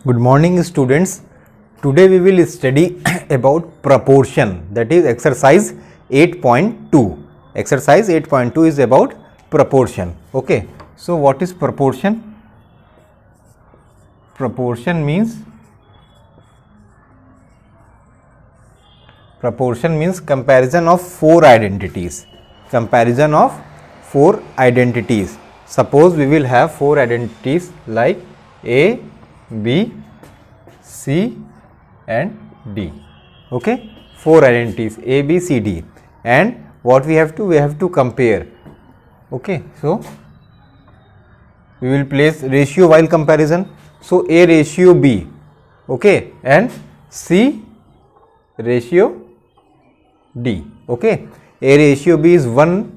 Good morning students. Today we will study about proportion, that is exercise 8.2. Exercise 8.2 is about proportion. Okay, so what is proportion? Proportion means comparison of four identities. Comparison of four identities. Suppose we will have four identities like A, B, C and D. Okay, four identities A, B, C, D, and what we have to compare. Okay, so we will place ratio while comparison. So A ratio B, okay, and C ratio D. Okay, A ratio B is one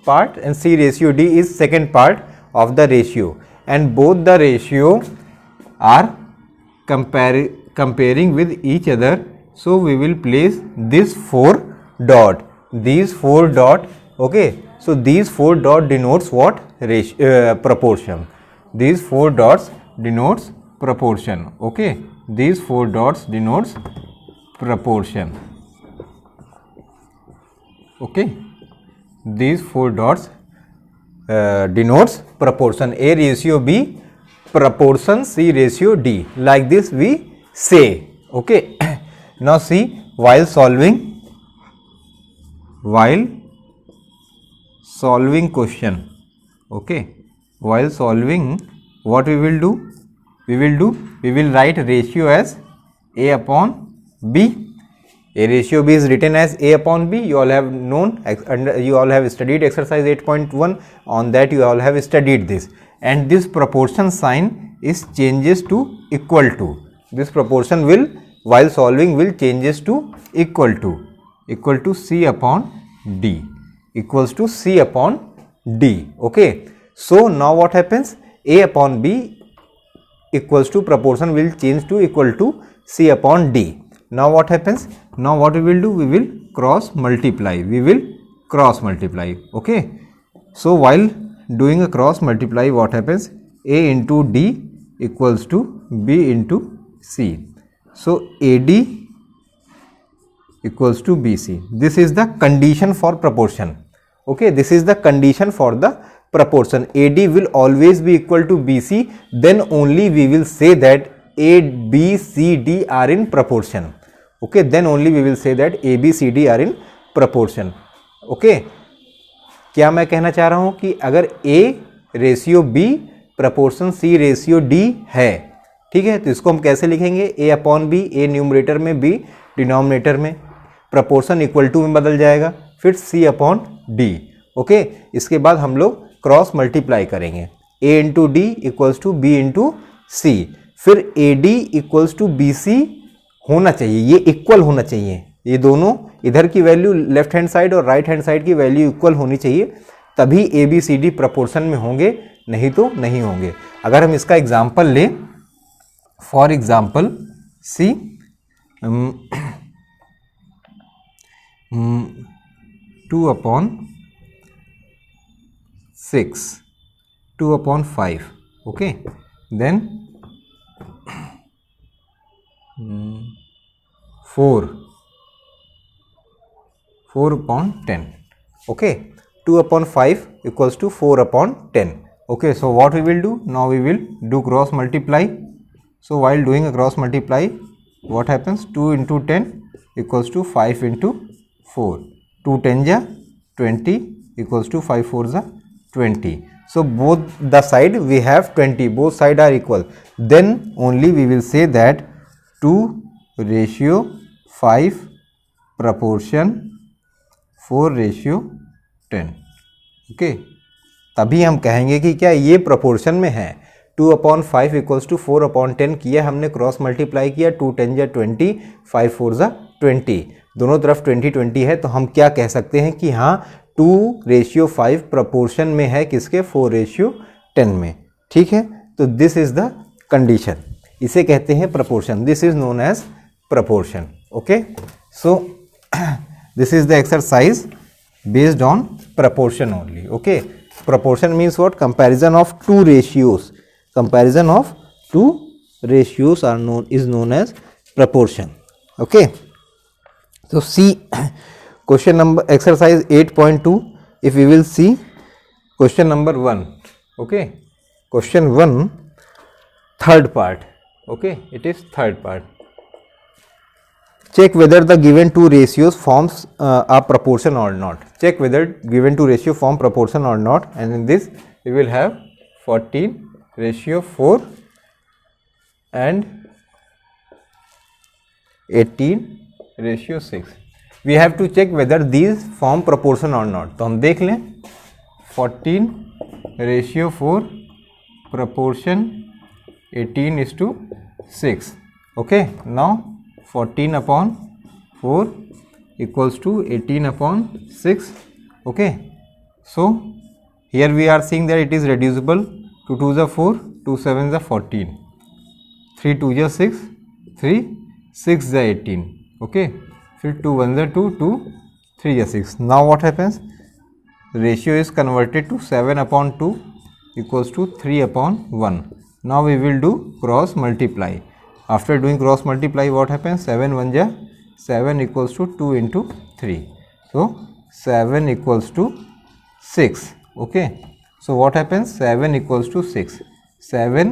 part and C ratio D is second part of the ratio, and both the ratio are comparing with each other. So we will place this four dot, these four dot. Okay, so these four dot denotes what? Proportion. These four dots denotes proportion. Okay, these four dots denotes proportion. Okay, these four dots denotes proportion. A ratio B, proportion C ratio D, like this we say. Okay, now see, while solving question, okay, while solving, what we will do? We will write ratio as A upon B. A ratio B is written as A upon B. You all have known, you all have studied exercise 8.1. On that you all have studied this. And this proportion sign is changes to equal to. This proportion will, while solving, will changes to equal to C upon D, equals to C upon D. Okay, so now what happens? A upon B equals to proportion will change to equal to C upon D. Now what happens? Now what we will do? We will cross multiply. Okay, so while doing a cross multiply, what happens? A into D equals to B into C. So AD equals to BC. This is the condition for proportion. Okay, this is the condition for the proportion. AD will always be equal to BC. Then only we will say that A, B, C, D are in proportion. Okay, then only we will say that A, B, C, D are in proportion. Okay, क्या मैं कहना चाह रहा हूं कि अगर A ratio B proportion C ratio D है, ठीक है, तो इसको हम कैसे लिखेंगे? A upon B, A numerator में, B डिनोमिनेटर में, प्रपोर्शन इक्वल टू में बदल जाएगा, फिर C अपॉन D. ओके, इसके बाद हम लोग क्रॉस मल्टीप्लाई करेंगे. A into D equals to B into C, फिर AD इक्वल्स टू BC होना चाहिए, ये इक्वल होना चाहिए. ये दोनों इधर की वैल्यू लेफ्ट हैंड साइड और राइट हैंड साइड की वैल्यू इक्वल होनी चाहिए, तभी A B C D proportion में होंगे, नहीं तो नहीं होंगे. अगर हम इसका एग्जांपल लें, for example C 2/6, 2/5. okay, then 4/10. okay, 2/5 equals to 4/10. okay, so what we will do? Now we will do cross multiply. So while doing a cross multiply, what happens? 2 into 10 equals to 5 into 4. 2 10 ja 20 equals to 5 4 ja 20. So both the side we have 20, both side are equal. Then only we will say that 2/5 proportion 4/10. Okay, तभी हम कहेंगे कि क्या ये proportion में है. 2/5 equals to 4/10 किया हमने, क्रॉस मल्टीप्लाई किया. 2 10 जा 20, 5 4 जा 20, दोनों तरफ 20 20 है, तो हम क्या कह सकते हैं कि हाँ 2/5 प्रोपोर्शन में है, किसके? 4/10 में. ठीक है, तो दिस इज द कंडीशन, इसे कहते हैं proportion. This is known as proportion. Okay, so this is the exercise based on proportion only. Okay, proportion means what? Comparison of two ratios. Comparison of two ratios is known as proportion. Okay, so see question number exercise 8.2. if we will see question number 1, okay, question 1 third part, okay, it is third part. Check whether the given two ratios forms a proportion or not. Check whether given two ratio form proportion or not, and in this we will have 14:4 and 18:6. We have to check whether these form proportion or not. तो हम देख लें 14:4 proportion 18:6. Okay, now 14/4 equals to 18/6. Okay, so here we are seeing that it is reducible. 2 2s are 4, 2 7s are 14, 3 2s are 6, 3 6 is 18. Okay, फिर 2 1s are 2, 2 3 is 6. Now what happens? Ratio is converted to 7/2 equals to 3/1. Now we will do cross multiply. After doing cross multiply, what happens? 7 1 ja 7 equals to 2 into 3. So 7 equals to 6. Okay, so what happens? 7 equals to 6. 7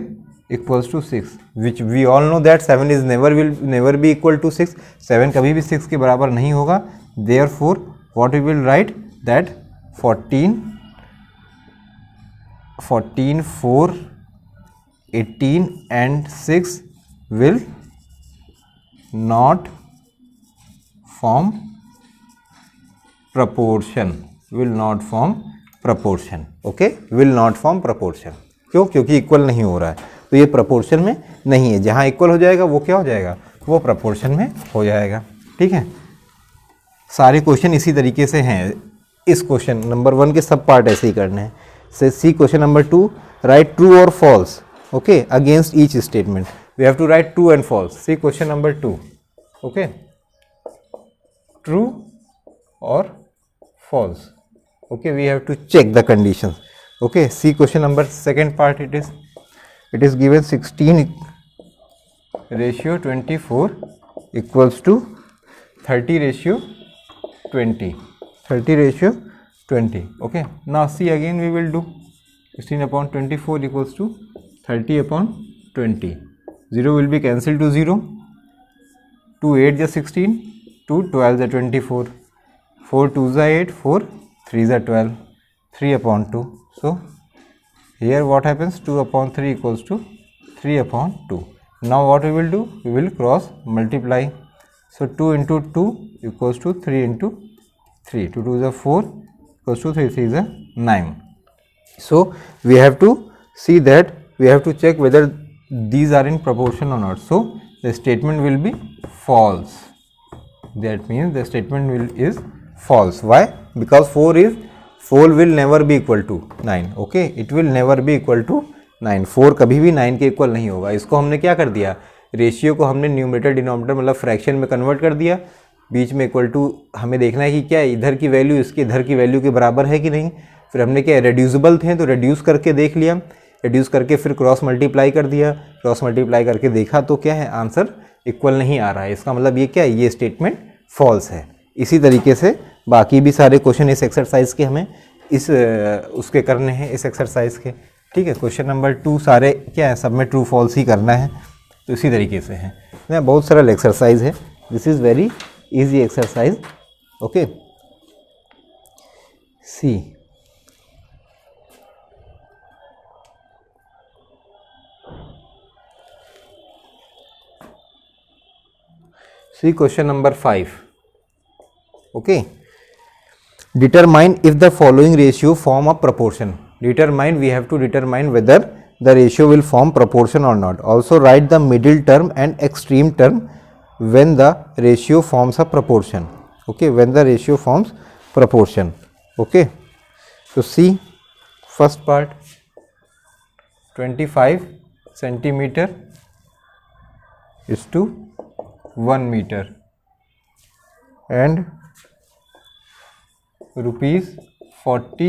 equals to 6, which we all know that 7 is will never be equal to 6. 7 कभी भी 6 के बराबर नहीं होगा. Therefore what we will write? That 14 4 18 and 6 will not form proportion. Will not form proportion. Okay, will not form proportion. क्यों? क्योंकि equal नहीं हो रहा है, तो ये प्रपोर्शन में नहीं है. जहाँ इक्वल हो जाएगा वो क्या हो जाएगा? वो प्रपोर्शन में हो जाएगा. ठीक है, सारे क्वेश्चन इसी तरीके से हैं. इस क्वेश्चन नंबर 1 के सब पार्ट ऐसे ही करने हैं. से सी क्वेश्चन नंबर 2, राइट ट्रू और false. Okay, against each statement we have to write true and false. See question number 2. Okay, true or false. Okay, we have to check the conditions. Okay, see question number second part. It is given 16:24 equals to 30:20. 30:20. Okay, now see again we will do 16/24 equals to 30/20. 0 will be cancelled to 0. 2 8 is 16, 2 12 is 24, 4 2 is 8, 4 3 is 12, 3/2. So here what happens? 2/3 equals to 3/2. Now what we will do? We will cross multiply. So 2 into 2 equals to 3 into 3. 2 2 is 4 equals to 3 3 is 9. So we have to see that we have to check whether these are in proportion or not. So the statement will be false. That means the statement is false. Why? Because 4 will never be equal to 9. Okay, it will never be equal to 9. 4 कभी भी 9 के equal नहीं होगा. इसको हमने क्या कर दिया? रेशियो को हमने न्यूमरेटर डिनोमिनेटर मतलब फ्रैक्शन में कन्वर्ट कर दिया. बीच में इक्वल टू हमें देखना है कि क्या इधर की वैल्यू इसके इधर की वैल्यू के बराबर है कि नहीं. फिर हमने क्या रेड्यूसिबल थे तो रेड्यूस करके देख लिया. रिड्यूस करके फिर क्रॉस मल्टीप्लाई कर दिया. क्रॉस मल्टीप्लाई करके देखा तो क्या है? आंसर इक्वल नहीं आ रहा है. इसका मतलब ये क्या है? ये स्टेटमेंट फॉल्स है. इसी तरीके से बाकी भी सारे क्वेश्चन इस एक्सरसाइज के हमें उसके करने हैं, इस एक्सरसाइज के. ठीक है, क्वेश्चन नंबर 2 सारे क्या है? सब में ट्रू फॉल्स ही करना है. तो इसी तरीके से है ना. बहुत सरल एक्सरसाइज है. This is very easy exercise. Okay, see See question number 5. Okay, determine if the following ratio form a proportion. Determine, we have to determine whether the ratio will form proportion or not. Also write the middle term and extreme term when the ratio forms a proportion. Okay, when the ratio forms proportion. Okay, so see first part, 25 centimeter is to 1 meter and ₹40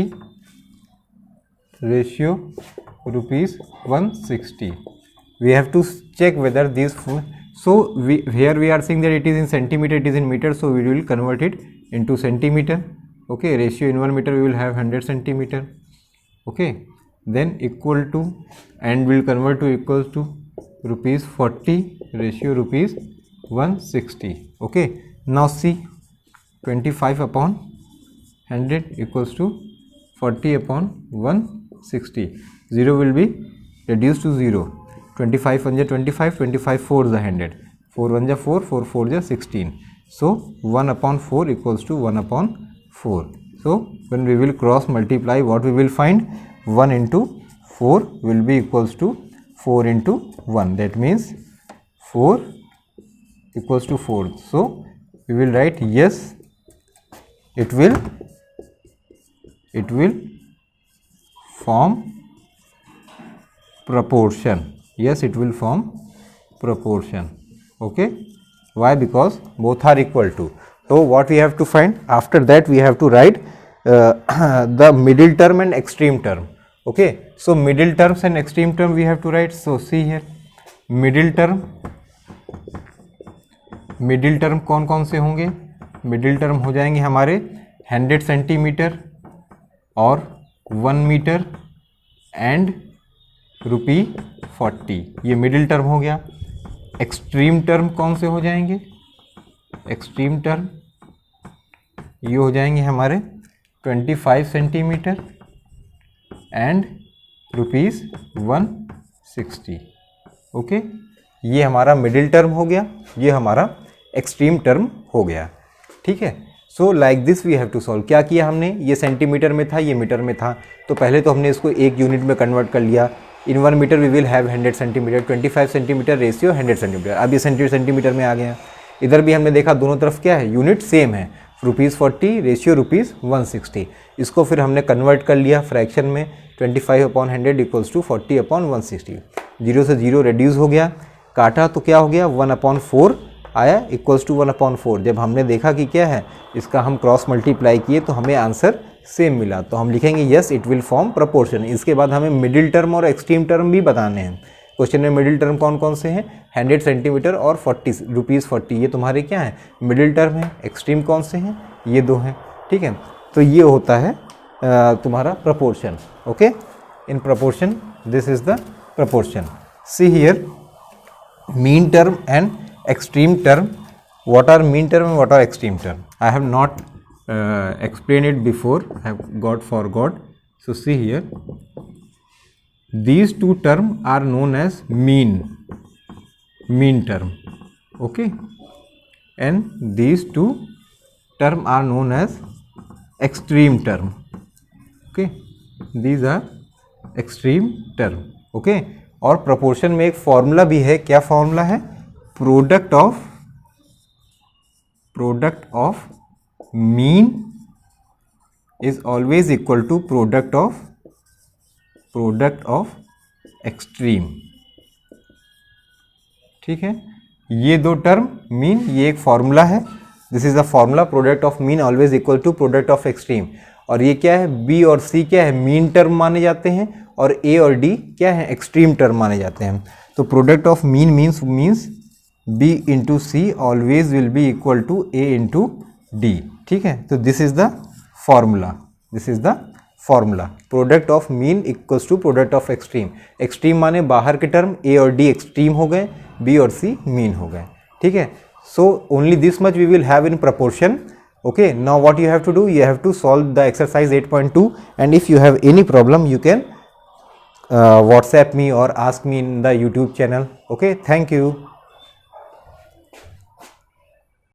ratio ₹160. we have to check whether these so here we are saying that it is in centimeter, it is in meter, so we will convert it into centimeter. Okay, ratio in 1 meter we will have 100 centimeter. Okay, then equal to, and we'll convert to equals to rupees 40 ratio rupees 160. Okay, now see 25 upon 100 equals to 40 upon 160. 0 will be reduced to 0. 25 1 25, 25 4 is 100, 4 1 4, 4 4 is 16. So 1 upon 4 equals to 1 upon 4. So when we will cross multiply, what we will find? 1 into 4 will be equals to 4 into 1. That means 4 equals to 4. So we will write yes, it will form proportion. Yes, it will form proportion. Okay, why? Because both are equal to. So what we have to find? After that we have to write the middle term and extreme term. Okay, so middle terms and extreme term we have to write. So see here, middle term कौन कौन से होंगे? Middle term हो जाएंगे हमारे 100 centimetre और 1 metre and ₹40, ये middle term हो गया। एक्सट्रीम टर्म कौन से हो जाएंगे? एक्सट्रीम टर्म ये हो जाएंगे हमारे 25 सेंटीमीटर एंड ₹160। ओके, ये हमारा मिडिल टर्म हो गया, ये हमारा एक्सट्रीम टर्म हो गया। ठीक है, so like this we have to solve. क्या किया हमने? ये सेंटीमीटर में था, ये मीटर में था, तो पहले तो हमने इसको एक यूनिट में कन्वर्ट कर लिया। In 1 metre we will have 100 centimetre, 25 centimetre ratio 100 centimetre. अब ये सेंटीमीटर में आ गया। इधर भी हमने देखा दोनों तरफ क्या है, यूनिट सेम है, ₹40 रेशियो ₹160। इसको फिर हमने कन्वर्ट कर लिया फ्रैक्शन में, 25 अपॉन 100 इक्वल्स टू 40 अपॉन 160। 0 से 0 रिड्यूस हो गया, काटा तो क्या हो गया, 1/4 आया इक्वल्स टू 1/4। जब हमने देखा कि क्या है, इसका हम क्रॉस मल्टीप्लाई किए तो हमें आंसर सेम मिला, तो हम लिखेंगे yes it will form proportion. इसके बाद हमें मिडिल टर्म और एक्सट्रीम टर्म भी बताने हैं। क्वेश्चन में मिडिल टर्म कौन कौन से हैं? 100 सेंटीमीटर और ₹40, ये तुम्हारे क्या है, मिडिल टर्म है। एक्सट्रीम कौन से हैं? ये दो हैं। ठीक है, तो ये होता है तुम्हारा proportion. Okay, in proportion this is the proportion. See here mean term and extreme term. What are mean term and what are extreme term? I have not explained it before, I have forgot. So see here, these two terms are known as mean term. Okay, and these two terms are known as extreme term. Okay, these are extreme term. Okay, और proportion में एक formula भी है। क्या formula है? Product of mean is always equal to product of extreme. ठीक है, ये दो टर्म मीन, ये एक फॉर्मूला है, this is the formula, product of mean always equal to product of extreme. और ये क्या है, बी और सी क्या है, मीन टर्म माने जाते हैं, और ए और डी क्या है, एक्सट्रीम टर्म माने जाते हैं। तो product of mean means B into C always will be equal to A into D. ठीक है, तो this is the formula, product of mean equals to product of extreme. Extreme माने बाहर के टर्म, A और D एक्सट्रीम हो गए, B और C मीन हो गए। ठीक है, so only this much we will have in proportion. Okay, now what you have to do, you have to solve the exercise 8.2 and if you have any problem you can WhatsApp me or ask me in the YouTube channel. Okay, thank you.